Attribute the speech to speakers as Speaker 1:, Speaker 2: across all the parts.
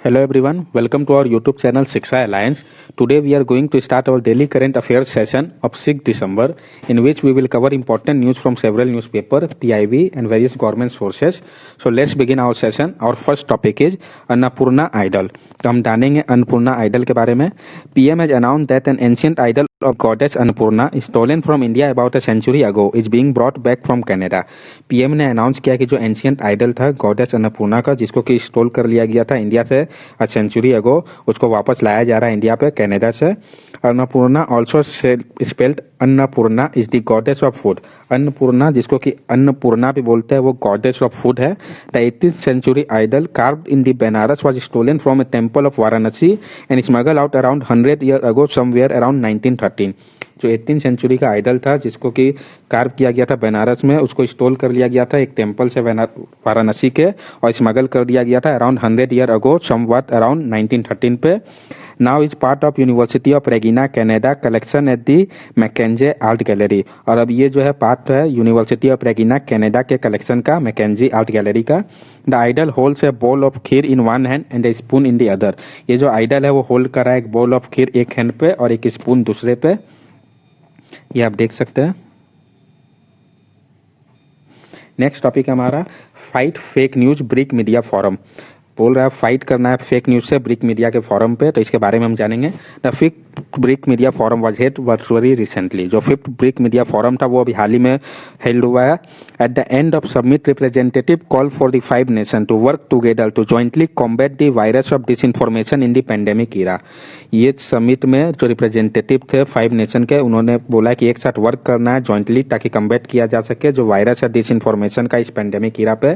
Speaker 1: Hello everyone, welcome to our YouTube channel Shiksha Alliance. Today we are going to start our daily current affairs session of 6th December in which we will cover important news from several newspapers, PIB and various government sources. So let's begin our session. Our first topic is Annapurna Idol. तो हम जानेंगे Annapurna idol के बारे में. PM has announced that an ancient idol of goddess Annapurna stolen from India about a century ago is being brought back from Canada. PM ने announce किया कि जो एंशियंट आइडल था गॉडेस अन्नपूर्णा का, जिसको कि स्टोल कर लिया गया था इंडिया से सेंचुरी अगो, उसको वापस लाया जा रहा है इंडिया पे कनाडा से. Annapurna also spelled Annapurna is the goddess of food. Annapurna, जिसको कि अन्नपूर्णा भी बोलते हैं, वो गॉडेस ऑफ फूड है. The 18th century idol carved in the Benares was stolen from a temple of Varanasi and smuggled out around 100 years ago somewhere around 1913. जो 18th century का idol था जिसको कि कार्व किया गया था बनारस में, उसको स्टोल कर लिया गया था एक टेम्पल से वाराणसी के और स्मगल कर दिया गया था around 100 year ago somewhat around 1913 पे. Now is part of University of Regina Canada collection at the MacKenzie Art Gallery. और अब ये जो है पार्ट है यूनिवर्सिटी ऑफ रेगिना कनाडा के कलेक्शन का, मैकेंजी आर्ट गैलरी का. The idol holds a bowl of kheer in one hand and a spoon in the other. ये जो आइडल है वो होल्ड कर रहा है एक बोल ऑफ खीर एक हैंड पे और एक स्पून दूसरे पे. ये आप देख सकते हैं. नेक्स्ट टॉपिक हमारा fight fake news BRIC media forum. बोल रहा है फाइट करना है फेक न्यूज से ब्रिक मीडिया के फोरम पे, तो इसके बारे में हम जानेंगे. The fifth BRIC media forum was held virtually recently. जो फिफ्थ ब्रिक मीडिया फोरम था वो अभी हाल ही में हेल्ड हुआ है. At the end of summit representative call for the 5 nation to work together to jointly combat the virus of disinformation in the pandemic era. ये समिट में जो रिप्रेजेंटेटिव थे 5 नेशन के, उन्होंने बोला कि एक साथ वर्क करना है जॉइंटली ताकि कम्बैट किया जा सके जो वायरस है डिसइंफॉर्मेशन का इस पेंडेमिक ईरा पे.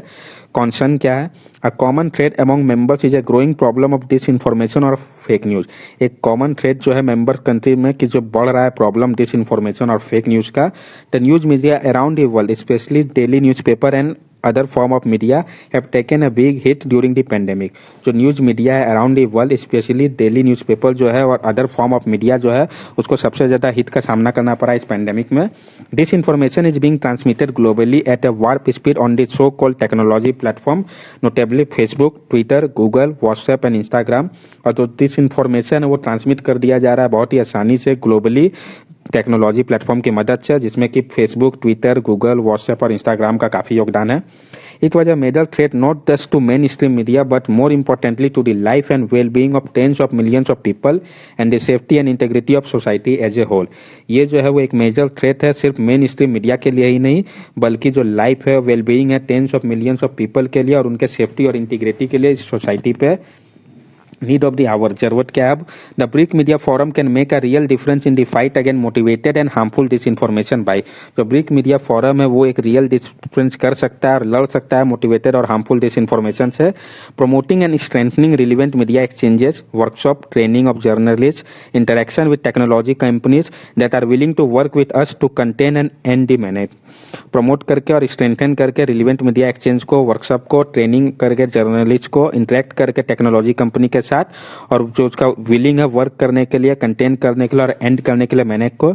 Speaker 1: कॉन्सर्न क्या है? A common thread among members is a growing problem of disinformation और फेक न्यूज. एक कॉमन थ्रेड जो है मेंबर कंट्री में कि जो बढ़ रहा है प्रॉब्लम डिसइंफॉर्मेशन और फेक न्यूज का. The news media around the world specially daily newspaper and other form of media have taken a big hit during the pandemic. जो न्यूज मीडिया है around the world specially daily newspaper जो है और other form of media जो है उसको सबसे ज्यादा हिट का सामना करना पड़ा इस पैंडेमिक में. This information is being transmitted globally at a warp speed on the so called technology platform notably Facebook, Twitter, Google, WhatsApp and Instagram. और जो दिस इन्फॉर्मेशन है वो ट्रांसमिट कर दिया जा रहा है बहुत ही आसानी से ग्लोबली टेक्नोलॉजी प्लेटफॉर्म की मदद से, जिसमें कि फेसबुक, ट्विटर, गूगल, व्हाट्सएप और इंस्टाग्राम का काफी योगदान है. It was a major threat not just to mainstream media but more importantly to the life and well-being of tens of millions of people and the safety and integrity of society as a whole. ये जो है वो एक major threat है सिर्फ main stream media के लिए ही नहीं बल्कि जो लाइफ है वेलबीइंग है tens of millions of people के लिए और उनके सेफ्टी और इंटीग्रिटी के लिए इस सोसाइटी पे. नीड ऑफ द आवर, जरूरत क्या है अब? The BRIC media forum can make a real difference in the fight against motivated and harmful disinformation by. जो ब्रिक मीडिया फोरम है वो एक रियल डिफरेंस कर सकता है और लड़ सकता है मोटिवेटेड और हार्मफुल डिसइंफॉर्मेशन से. Promoting and strengthening relevant media exchanges, workshop, training of journalist, interaction with technology companies that are willing to work with us to contain and and the manage. Promote करके और strengthen करके relevant media exchange को, workshop को, training करके journalist को, interact करके technology company के साथ और जो उसका विलिंग है वर्क करने के लिए, कंटेन करने के लिए और एंड करने के लिए मैनेज को.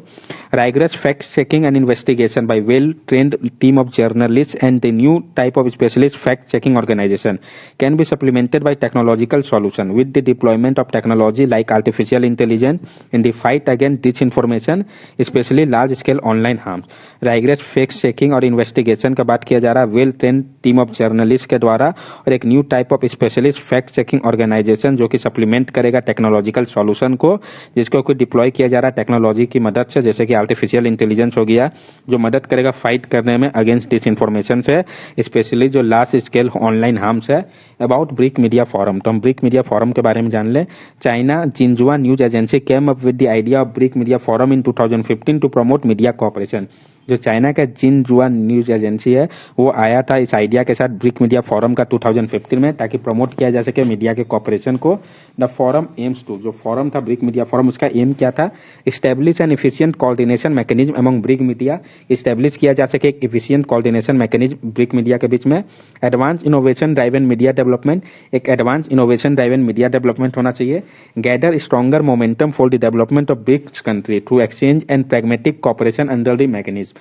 Speaker 1: Rigorous fact checking and investigation by well trained team of journalist and the new type of specialist fact checking organization can be supplemented by technological solution with the deployment of technology like artificial intelligence in the fight against disinformation specially large scale online harms. Rigorous fact checking और investigation का बात किया जा रहा है well trained team of journalist के द्वारा और एक new type of specialist fact checking organization जो कि सप्लीमेंट करेगा टेक्नोलॉजिकल सॉल्यूशन को, जिसको कोई डिप्लॉय किया जा रहा है टेक्नोलॉजी की मदद से, जैसे कि आर्टिफिशियल इंटेलिजेंस हो गया जो मदद करेगा फाइट करने में अगेंस्ट डिसइंफॉर्मेशन से, स्पेशली जो लार्ज स्केल ऑनलाइन हार्म्स है. अबाउट ब्रिक मीडिया फोरम, तो हम ब्रिक मीडिया फोरम के बारे में जान ले. चाइना जिनजुआ News Agency came up with the idea of BRIC media forum in 2015 to promote media cooperation. जो चाइना का जिनजुआ न्यूज एजेंसी है वो आया था इस आइडिया के साथ ब्रिक मीडिया फोरम का 2015 में ताकि प्रमोट किया जा सके मीडिया के कोऑपरेशन को. द फोरम एम्स टू, जो फोरम था ब्रिक मीडिया फोरम उसका एम क्या था? Establish an efficient coordination mechanism among BRIC media. Establish किया जा सके एक efficient coordination mechanism BRIC media के बीच में. Advance innovation driven media development, एक advance innovation driven media development होना चाहिए. Gather stronger momentum for the development of BRICS country through exchange and pragmatic cooperation under the mechanism.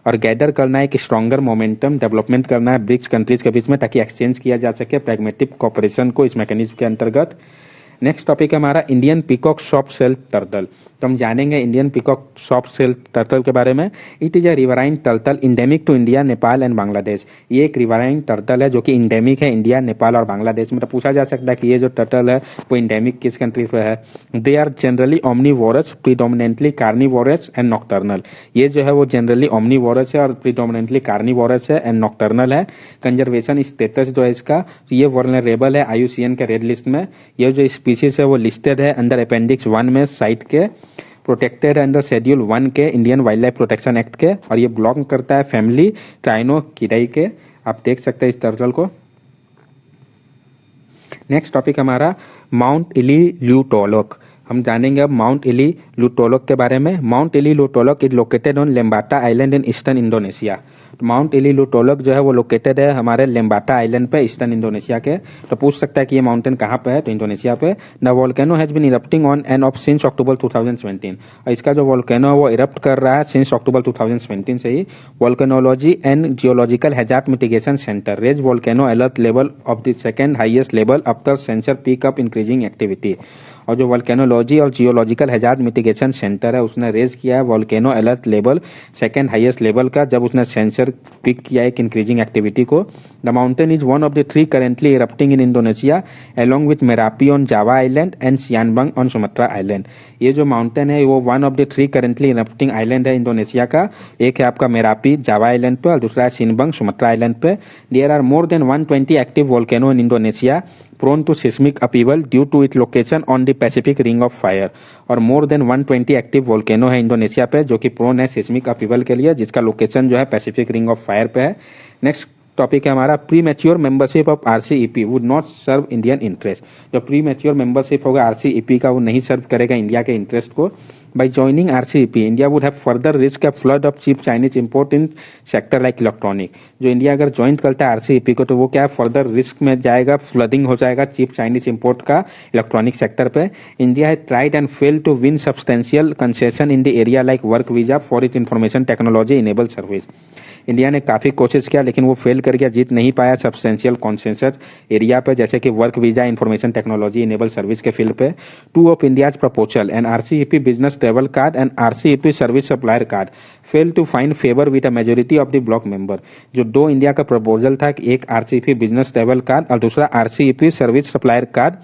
Speaker 1: और gather करना है एक स्ट्रॉन्गर मोमेंटम डेवलपमेंट करना है BRICS countries के बीच में, ताकि एक्सचेंज किया जा सके प्रैग्मेटिक कॉपरेशन को इस मैकेनिज्म के अंतर्गत। नेक्स्ट टॉपिक है हमारा Indian peacock soft shell turtle. तो हम जानेंगे Indian peacock soft shell turtle के बारे में। It is a riverine turtle endemic to India, Nepal and Bangladesh. ये एक रिवराइन टर्टल है जो कि इंडेमिक है इंडिया, नेपाल और बांग्लादेश में। तो पूछा जा सकता है कि ये जो टर्टल है वो इंडेमिक किस कंट्री पे है। They are generally omnivorous, predominantly carnivorous and nocturnal. ये जो है वो जनरली ओमनीवोरस है और प्रीडोमिनेंटली कार्निवोरस है एंड नॉक्टर्नल है। कंजर्वेशन स्टेटस जो है इसका, ये वल्नरेबल है IUCN के रेड लिस्ट में। ये जो स्पीशीज है वो लिस्टेड है अंडर अपेंडिक्स 1 में साइट के, प्रोटेक्टेड अंडर शेड्यूल 1 के Indian wild life protection act के, और ये बिलोंग करता है फैमिली ट्राइनोकिडाई के। आप देख सकते हैं इस टर्टल को। नेक्स्ट टॉपिक हमारा माउंट इलील्यूटोलोक। हम जानेंगे अब माउंट इलील्यूटोलोक के बारे में। Mount Ili Lewotolok is located on Lembata island in eastern Indonesia. Mount Ili Lewotolok जो है वो लोकेटेड है हमारे लेम्बाटा आइलैंड पे, ईस्टर्न इंडोनेशिया के। तो पूछ सकता है कि ये माउंटेन कहाँ पे है, तो इंडोनेशिया पे। The volcano has been erupting on and off since October 2017। और इसका जो वोल्केनो है वो इरप्ट कर रहा है सिंस अक्टूबर 2017 से ही। Volcanology and geological hazard mitigation centre raise volcano alert level of the second highest level after sensor pick up increasing activity. और जो वोल्केनोलॉजी और जियोलॉजिकल हैजार्ड मिटिगेशन सेंटर है उसने रेज किया है volcano alert level second highest level का, जब उसने सेंसर पिक किया है इंक्रीजिंग एक्टिविटी को। The mountain is one of the 3 currently erupting in Indonesia along with Merapi on Java island and Sinabung on Sumatra island. ये जो mountain है वो one of the 3 currently erupting island है Indonesia का। एक है आपका मेरापी जावा आइलैंड पे और दूसरा है सियानबंग सुमात्रा आइलैंड पे। There are more than 120 active volcano in Indonesia prone to seismic upheaval due to its location on the Pacific Ring of Fire। और मोर देन 120 एक्टिव वोल्केनो है Indonesia पे जो कि प्रोन है सिस्मिक अपीवल के लिए, जिसका लोकेशन जो है पैसिफिक रिंग ऑफ फायर पे है। नेक्स्ट टॉपिक है हमारा premature membership of RCEP would not serve Indian interest. जो प्री मैच्योर मेंबरशिप होगा RCEP का वो नहीं सर्व करेगा इंडिया के इंटरेस्ट को। By joining RCEP India would have further risk of flood of cheap Chinese import in sector like electronic. जो India अगर ज्वाइन करता है RCEP को तो वो क्या है फर्दर रिस्क में जाएगा, फ्लडिंग हो जाएगा चीप चाइनीज इंपोर्ट का इलेक्ट्रॉनिक सेक्टर पे। India has tried and failed to win substantial concession in the area like work visa for IT information technology enable service. India ने काफी कोशिश किया लेकिन वो फेल कर गया, जीत नहीं पाया सब्सटेंशियल कॉन्सेंसस एरिया पे, जैसे कि work visa information technology enable service के फील्ड पे। 2 of India's proposal and RCEP business travel card and RCEP service supplier card fail to find favour with a majority of the bloc member. जो 2 India का proposal था कि एक RCEP business travel card और दूसरा RCEP service supplier card,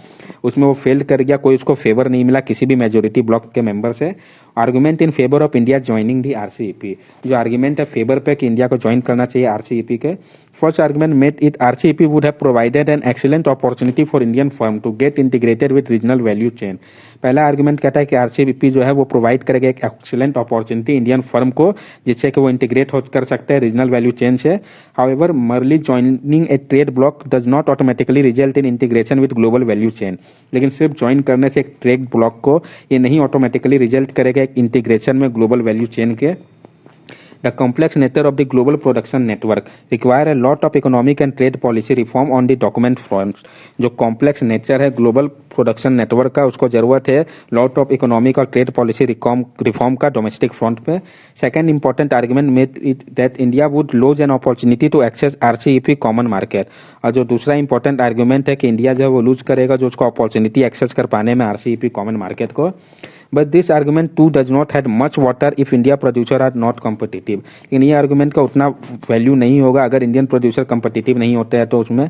Speaker 1: उसमें वो fail कर गया, कोई उसको फेवर नहीं मिला किसी भी मेजोरिटी ब्लॉक के मेंबर से। Argument in favour of India joining the RCEP। जो आर्गुमेंट है फेवर पे कि इंडिया को ज्वाइन करना चाहिए RCEP के। First argument made it RCEP would have provided an excellent opportunity for Indian firm to get integrated with regional value chain. पहला argument कहता है कि RCEP जो है वो प्रोवाइड करेगा एक एक्सीलेंट अपॉर्चुनिटी इंडियन फर्म को जिससे कि वो इंटीग्रेट कर सकते हैं रीजनल वैल्यू चेन से। However merely joining A trade block does not automatically result in integration with global value chain. लेकिन सिर्फ ज्वाइन करने से एक ट्रेड ब्लॉक को ये नहीं ऑटोमेटिकली रिजल्ट करेगा एक इंटीग्रेशन में ग्लोबल वैल्यू चेन के। The complex nature of the global production network require a lot of economic and trade policy reform on the document fronts। जो कॉम्प्लेक्स नेचर है global production network का उसको जरूरत है लॉट ऑफ इकोनॉमिक और trade policy reform का domestic front पे। Second important argument made it that India would lose an opportunity to access RCEP common market. और जो दूसरा इंपॉर्टेंट आर्गुमेंट है कि इंडिया जो है वो लूज करेगा जो उसको अपॉर्चुनिटी एक्सेस कर पाने में RCEP कॉमन मार्केट को। But this argument too does not have much water if India producer are not competitive। लेकिन ये आर्गुमेंट का उतना वैल्यू नहीं होगा अगर इंडियन प्रोड्यूसर कंपिटिटिव नहीं होते हैं तो उसमें।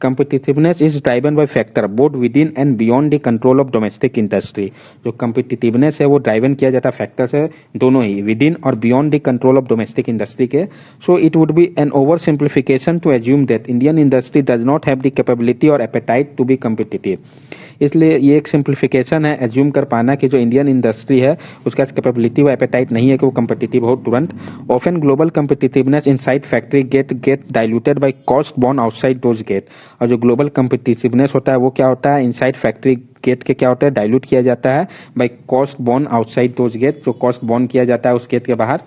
Speaker 1: competitiveness is driven by factor both within and beyond the control of domestic industry। जो competitiveness है वो ड्राइवन किया जाता फैक्टर से दोनों ही विदिन और beyond the control of domestic industry के। So it would be an over simplification to assume that Indian industry does not have the capability और एपेटाइट टू बी कम्पिटिटिव। इसलिए ये एक सिंप्लीफिकेशन है एज्यूम कर पाना कि जो इंडियन इंडस्ट्री है उसका कैपेबिलिटी व एपेटाइट नहीं है कि वो कम्पिटिटिव हो तुरंत। Often global competitiveness inside factory gate diluted by cost borne outside those gate. और जो ग्लोबल कम्पिटिटिवनेस होता है वो क्या होता है इनसाइड फैक्ट्री गेट के क्या होता है डाइल्यूट किया जाता है by cost borne outside those gate. जो कॉस्ट बॉर्न किया जाता है उस गेट के बाहर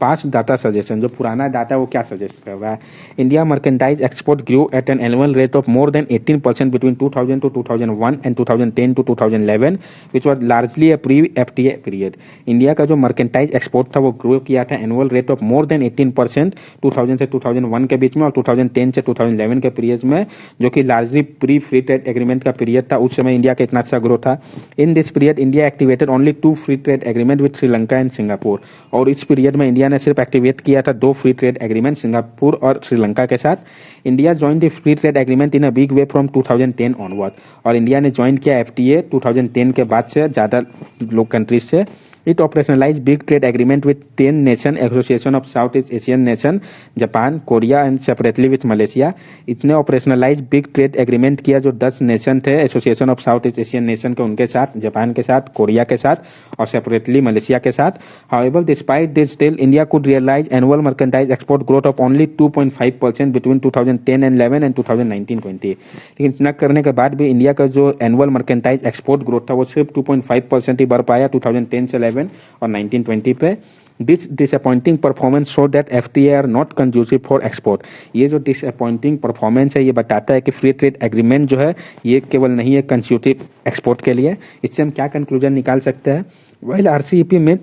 Speaker 1: पास्ट डाटा सजेशन, जो पुराना डाटा वो क्या सजेस्ट कर रहा है। India merchandise export grew at an annual rate of more than 18% between 2000 to 2001 and 2010 to 2011 which was largely a pre FTA period. India का जो मर्केंटाइज एक्सपोर्ट था वो ग्रो किया था annual rate of more than 18% 2000 से 2001 के बीच में और 2010 से 2011 के पीरियड में, जो कि largely pre free trade agreement का पीरियड था। उस समय इंडिया का इतना अच्छा ग्रोथ था। In this period India activated only 2 free trade agreement with Sri Lanka and Singapore, और इस पीरियड में इंडिया ने सिर्फ एक्टिवेट किया था 2 फ्री ट्रेड एग्रीमेंट सिंगापुर और श्रीलंका के साथ। India join the free trade agreement in a big way from 2010 onward, और इंडिया ने ज्वाइन किया एफटीए 2010 के बाद से ज्यादा लोग कंट्रीज से। It operationalized big trade agreement with 10 nation association of Southeast Asian nation, Japan, Korea and separately with Malaysia। इतने operationalized big trade agreement किया जो 10 नेशन थे association of south east Asian nation के, उनके साथ, जापान के साथ, कोरिया के साथ और सेपरेटली मलेशिया के साथ। However, despite this still India could realize annual mercantile export growth of only 2.5% between 2010 and 11 and 2019-20। लेकिन इतना करने के बाद भी इंडिया का जो एनुअल मर्केंटाइज एक्सपोर्ट ग्रोथ था वो सिर्फ 2.5% ही बढ़ पाया 2010 से 11 और 1920 पे। This disappointing performance show that FTA are not conducive for export। ये जो disappointing performance है ये बताता है कि फ्री ट्रेड एग्रीमेंट जो है ये केवल नहीं है कंस्यूटिव एक्सपोर्ट के लिए। इससे हम क्या कंक्लूजन निकाल सकते हैं। While RCEP में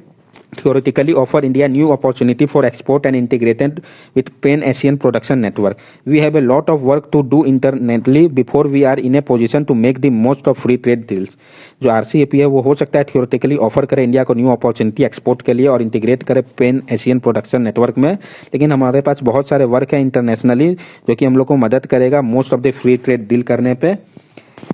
Speaker 1: theoretically offer India new opportunity for export and integrated with Pan-Asian production network, we have a lot of work to do internally before we are in a position to make the most of free trade deals। जो RCEP है वो हो सकता है theoretically offer करे India को new opportunity export के लिए और इंटीग्रेट करे पेन एशियन प्रोडक्शन नेटवर्क में, लेकिन हमारे पास बहुत सारे वर्क है इंटरनेशनली जो कि हम लोग को मदद करेगा most of the free trade deal करने पे।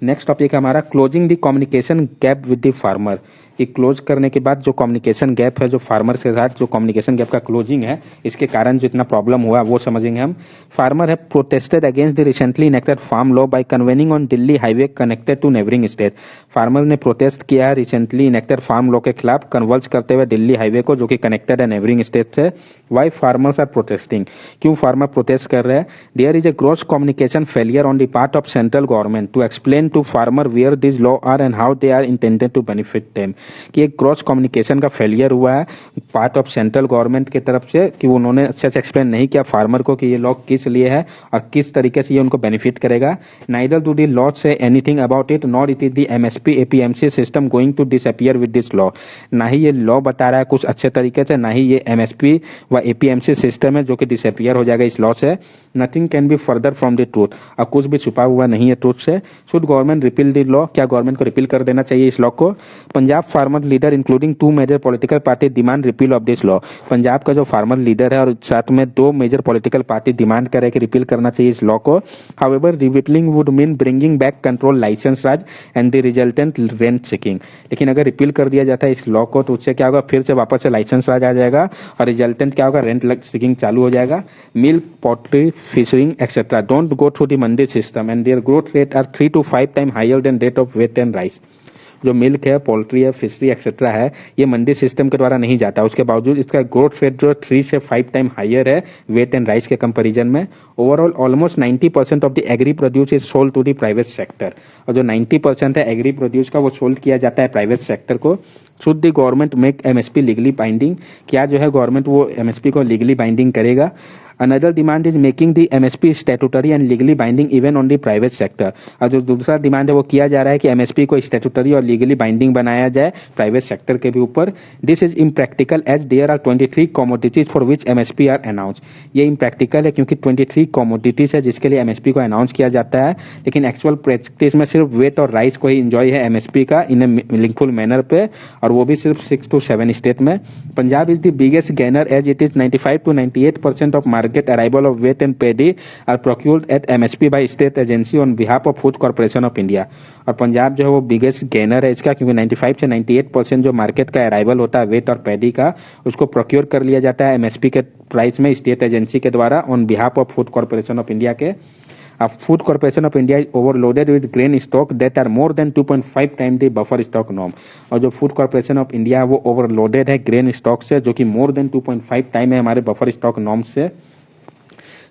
Speaker 1: नेक्स्ट टॉपिक है हमारा closing the communication gap with the farmer. कि क्लोज करने के बाद जो कम्युनिकेशन गैप है, जो फार्मर के साथ जो कम्युनिकेशन गैप का क्लोजिंग है, इसके कारण जो इतना प्रॉब्लम हुआ वो समझेंगे हम। फार्मर है protested against the recently enacted farm law by convening on Delhi highway connected to neighbouring state. Farmer ने प्रोटेस्ट किया है रिसेंटली इनेक्टेड फार्म लॉ के खिलाफ कन्वर्ज करते हुए दिल्ली हाईवे को, जो कि कनेक्टेड है नेबरिंग स्टेट से। वाई फार्मर्स आर प्रोटेस्टिंग, क्यों फार्मर प्रोटेस्ट कर रहे हैं। There is a gross communication failure on the part of central government to explain to farmer where this law are and how they are intended to benefit them. कि एक cross communication का failure हुआ है part of central government की तरफ से कि उन्होंने अच्छे से एक्सप्लेन नहीं किया फार्मर को कि ये लॉ किस लिए है और किस तरीके से ये उनको बेनिफिट करेगा। Neither do the law say anything about it nor it is the MSP APMC system going to disappear with this law. ना ही ये लॉ बता रहा है कुछ अच्छे तरीके से, ना ही ये एमएसपी व एपीएमसी सिस्टम है जो कि डिसअपियर हो जाएगा इस लॉ से। Nothing can be further from the truth, और कुछ भी छुपा हुआ नहीं है ट्रूथ से। Should government repeal the law, क्या गवर्नमेंट को रिपील कर देना चाहिए इस लॉ को। Punjab farmer leader including 2 major political party demand repeal of this law. Punjab का जो फार्मर लीडर है और साथ में 2 मेजर पॉलिटिकल पार्टी डिमांड करे कि रिपील करना चाहिए इस लॉ को। However repealing would mean bringing back control licence raj and the resultant rent seeking. लेकिन अगर रिपील कर दिया जाता है इस लॉ को तो उससे क्या होगा, फिर से वापस से लाइसेंस राज आ जाएगा और रिजल्टेंट क्या होगा, रेंट सीकिंग चालू हो जाएगा। Milk, poultry, fishering etcetera don't go through the mandi system and their growth rate are 3 to 5 time higher than rate of wheat and rice. जो मिल्क है, पोल्ट्री है, फिशरी एक्सेट्रा है, ये मंडी सिस्टम के द्वारा नहीं जाता, उसके बावजूद इसका ग्रोथ रेट जो 3 से 5 टाइम हायर है वेट एंड राइस के कंपैरिजन में। Overall almost 90% of the agri produce is sold to the private sector, और जो 90% है एग्री प्रोड्यूस का वो सोल्ड किया जाता है प्राइवेट सेक्टर को। Should the government make MSP legally binding, क्या जो है गवर्नमेंट वो एमएसपी को लीगली बाइंडिंग करेगा। Another demand is making the MSP statutory and legally binding even on the private sector। और जो दूसरा डिमांड है वो किया जा रहा है कि MSP को स्टैट्यूटरी और लीगली बाइंडिंग बनाया जाए प्राइवेट सेक्टर के भी ऊपर। This is impractical as there are 23 commodities for which MSP are announce. ये इम्प्रैक्टिकल है क्योंकि 23 कमोडिटीज है जिसके लिए MSP को अनाउंस किया जाता है, लेकिन एक्चुअल प्रैक्टिस में सिर्फ वेट और राइस को ही इंजॉय है MSP का इन ए मीनिंगफुल मैनर पे, और वो भी सिर्फ 6 to 7 स्टेट में। Punjab is the biggest gainer as it is 95 to 98% of market arrival of wheat and paddy are procured at MSP by state agency on behalf of Food Corporation of India। और पंजाब जो है वो biggest gainer है इसका, क्योंकि 95 से 98% जो market का अराइवल होता है वेट और पैडी का उसको प्रोक्योर कर लिया जाता है MSP के प्राइस में स्टेट एजेंसी के द्वारा on behalf of food corporation of India के। Food Corporation of India is overloaded with grain stock that are more than 2.5 times the buffer stock norm। और जो फूड कॉर्पोरेशन ऑफ इंडिया है वो overloaded है grain stock से, जो कि more than 2.5 time है हमारे बफर स्टॉक नॉर्म से।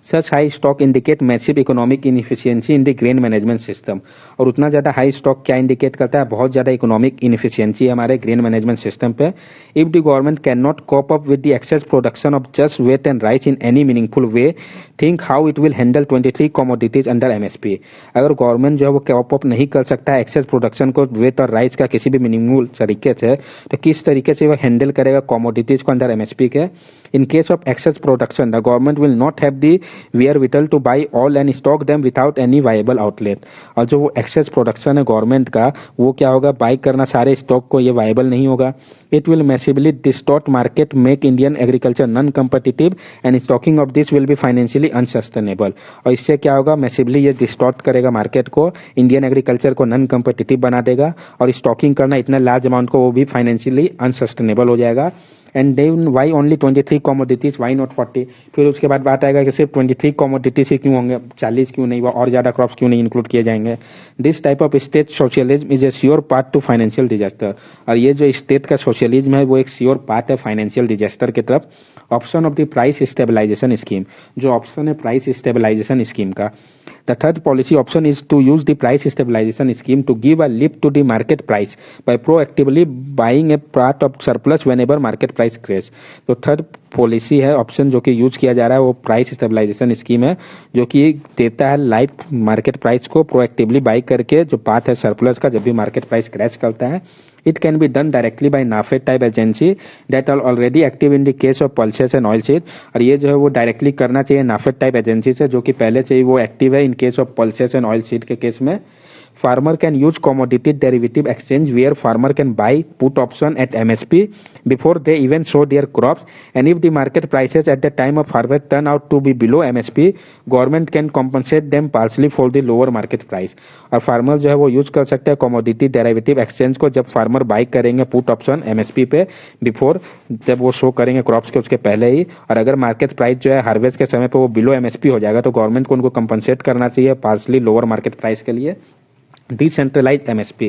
Speaker 1: Such high stock indicate massive economic inefficiency in the grain management system. और उतना ज़्यादा हाई स्टॉक क्या इंडिकेट करता है, बहुत ज़्यादा इकोनॉमिक इनएफिशिएंसी है हमारे ग्रेन मैनेजमेंट सिस्टम पे। If the government can not cope up with the excess production of just wheat and rice in any meaningful way, think how it will handle 23 commodities under MSP. अगर government जो है वो cope up नहीं कर सकता है excess production को wheat और राइस का किसी भी मीनिंगफुल तरीके से, तो किस तरीके से वो हैंडल करेगा कमोडिटीज को अंडर एमएसपी के। In case of excess production the government will not have the wherewithal to buy all and stock them without any viable outlet। और जो वो एक्सेस प्रोडक्शन है गवर्नमेंट का, वो क्या होगा, बाई करना सारे स्टॉक को, ये वायबल नहीं होगा। It will massively distort market, make Indian agriculture non competitive and stocking of this will be financially unsustainable. और इससे क्या होगा, मैसिवली ये डिस्टॉर्ट करेगा मार्केट को, इंडियन एग्रीकल्चर को नॉन कम्पिटिटिव बना देगा, और स्टॉकिंग करना इतना लार्ज अमाउंट को वो भी फाइनेंशियली अनसस्टेनेबल हो जाएगा। And then why only 23 commodities, why not 40। फिर उसके बाद बात आएगा कि सिर्फ 23 कमोडिटीज ही क्यों होंगे, 40 क्यों नहीं, और ज्यादा क्रॉप्स क्यों नहीं इंक्लूड किए जाएंगे। This type of state socialism is a sure path to financial disaster. और ये जो स्टेट का सोशलिज्म है वो एक श्योर पाथ है फाइनेंशियल डिजास्टर की तरफ। Option of the price stabilisation scheme, जो ऑप्शन है प्राइस स्टेबलाइजेशन स्कीम का। The third policy option is to use the price stabilization scheme to give a lift to the market price by proactively buying a part of surplus whenever market price crash। तो third policy है option जो कि use किया जा रहा है वो price stabilisation scheme है, जो कि देता है लाइफ मार्केट प्राइस को प्रोएक्टिवली बाई करके, जो पार्ट है सरप्लस का, जब भी मार्केट प्राइस क्रैश करता है। It can be done directly by NAFED type agency that are already active in the case of pulses and oilseed। और ये जो है वो डायरेक्टली करना चाहिए NAFED टाइप एजेंसी से, जो कि पहले से ही वो एक्टिव है in case of pulses and oilseed के केस में। Farmer can use commodity derivative exchange where farmer can buy put option at MSP before they even sow their crops, and if the market prices at the time of harvest turn out to be below MSP, government can compensate them partially for the lower market price। और farmer जो है वो use कर सकते हैं commodity derivative exchange को जब farmer by करेंगे पुट ऑप्शन एमएसपी पे, बिफोर, जब वो शो करेंगे क्रॉप्स के उसके पहले ही। और अगर मार्केट प्राइस जो है हार्वेस्ट के समय पे वो बिलो एमएसपी हो जाएगा तो गवर्नमेंट को उनको कंपनसेट करना चाहिए पार्सली लोअर मार्केट प्राइस के लिए। Decentralise MSP,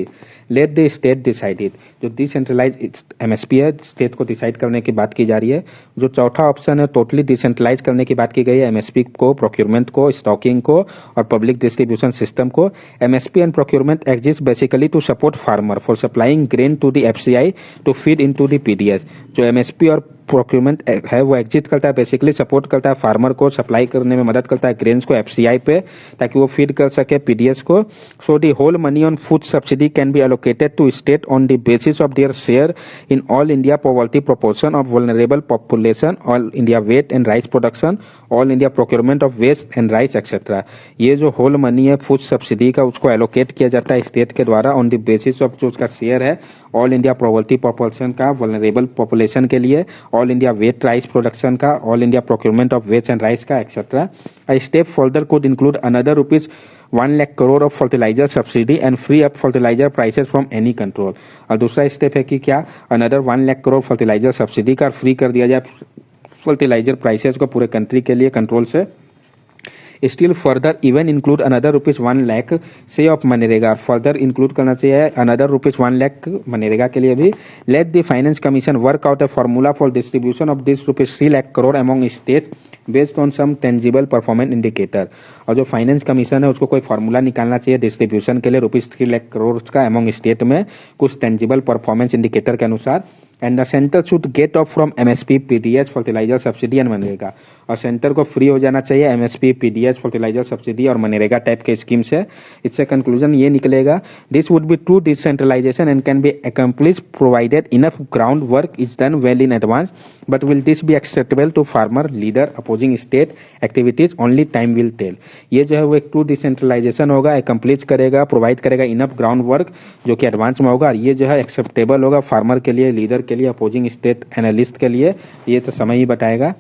Speaker 1: let the state decided. जो डिसेंट्रलाइज एमएसपी है, स्टेट को डिसाइड करने की बात की जा रही है। जो चौथा ऑप्शन है टोटली डिसेंट्रलाइज करने की बात की गई है, एमएसपी को, प्रोक्योरमेंट को, स्टॉकिंग को और पब्लिक डिस्ट्रीब्यूशन सिस्टम को। MSP and procurement exist basically to support farmer for supplying grain to the FCI to feed into the PDS. जो एमएसपी और प्रोक्योरमेंट है वो एग्जिस्ट करता है, बेसिकली सपोर्ट करता है फार्मर को, सप्लाई करने में मदद करता है ग्रेन्स को एफसीआई पे, ताकि वो फीड कर सके पीडीएस को। So the whole money on food subsidy can be allocated to state on the basis of their share in all India poverty proportion of vulnerable population, all India weight and rice production, all India procurement of waste and rice etc। ये जो whole money है food subsidy का उसको allocate किया जाता है state के द्वारा ऑन द बेसिस ऑफ जो उसका शेयर है ऑल इंडिया पॉवर्टी पॉपुलेशन का, वल्नरेबल पॉपुलेशन के लिए, all India wheat rice production का, all India procurement of wheat and rice का etcetera. A step further could include another ₹1 lakh crore of fertilizer subsidy and free up fertilizer prices from any control। और दूसरा step है कि क्या, another 1 lakh crore fertiliser subsidy का free कर दिया जाए फर्टिलाइजर प्राइसेस को पूरे कंट्री के लिए कंट्रोल से। Still further even include another ₹1 lakh से ऑफ मनरेगा, फर्दर इंक्लूड करना चाहिए अनदर ₹1 लाख मनरेगा के लिए भी। Let the finance commission work out a formula for distribution of this ₹3 lakh crore among state based on some tangible performance indicator. और जो फाइनेंस कमीशन है उसको कोई फार्मूला निकालना चाहिए डिस्ट्रीब्यूशन के लिए ₹3 लाख करोड़ का अमॉन्ग स्टेट में कुछ टेंजिबल परफॉर्मेंस इंडिकेटर के अनुसार। And the centre should get off from MSP, PDS, fertiliser subsidy and MNREGA. और सेंटर को फ्री हो जाना चाहिए एमएसपी, पीडीएस, फर्टिलाइजर सब्सिडी और मनरेगा टाइप के स्कीम से। इससे कंक्लूजन ये निकलेगा, this would be true decentralisation and can be accomplish provided enough ground work is done well in advance, but will this be acceptable to farmer, leader, opposing state activities, only time will tell. ये जो है वो एक true decentralisation होगा, accomplish करेगा, provide करेगा enough ground work जो कि एडवांस में होगा, और ये जो है एक्सेप्टेबल होगा फार्मर के लिए, लीडर के लिए, अपोजिंग स्टेट एनालिस्ट के लिए। ये तो समय ही बताएगा।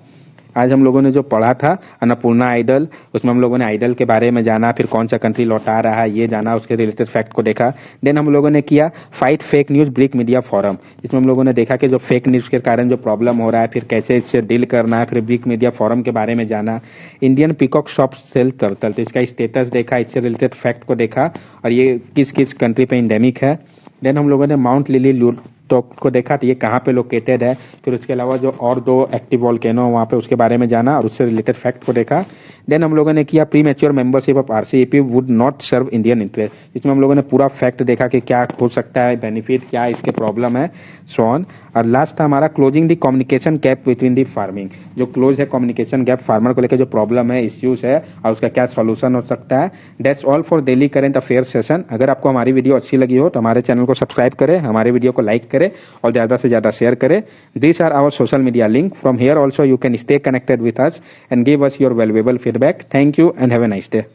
Speaker 1: आज हम लोगों ने जो पढ़ा था अन्नपूर्णा आइडल, उसमें हम लोगों ने आइडल के बारे में जाना, फिर कौन सा कंट्री लौटा रहा है ये जाना, उसके रिलेटेड फैक्ट को देखा। देन हम लोगों ने किया fight fake news BRIC media forum, इसमें हम लोगों ने देखा कि जो फेक न्यूज के कारण जो प्रॉब्लम हो रहा है फिर कैसे इससे डील करना है, फिर ब्रिक मीडिया फोरम के बारे में जाना। Indian peacock soft shell turtle, तो इसका स्टेटस देखा, इससे रिलेटेड फैक्ट को देखा और ये किस किस कंट्री पे इंडेमिक है। देन हम लोगों ने माउंट लिली लूटॉक को देखा, तो ये कहाँ पे लोकेटेड है। फिर उसके अलावा जो और 2 एक्टिव वॉल्केनो वहाँ पे उसके बारे में जाना और उससे रिलेटेड फैक्ट को देखा। देन हम लोगों ने किया premature membership of RCEP would not serve Indian interest. इसमें हम लोगों ने पूरा फैक्ट देखा कि क्या हो सकता है बेनिफिट, क्या इसके प्रॉब्लम है, सो ऑन। और लास्ट था हमारा closing the communication gap between the farming, जो क्लोज है कम्युनिकेशन गैप फार्मर को लेकर जो प्रॉब्लम है, इश्यूज है और उसका क्या सॉल्यूशन हो सकता है। That's all for daily current affair session. अगर आपको हमारी वीडियो अच्छी लगी हो तो हमारे चैनल को सब्सक्राइब करें, हमारे वीडियो को लाइक करें और ज्यादा से ज्यादा शेयर करें। These are our social media link. From here also you can stay connected with us and give us your valuable feedback. Thank you and have a nice day.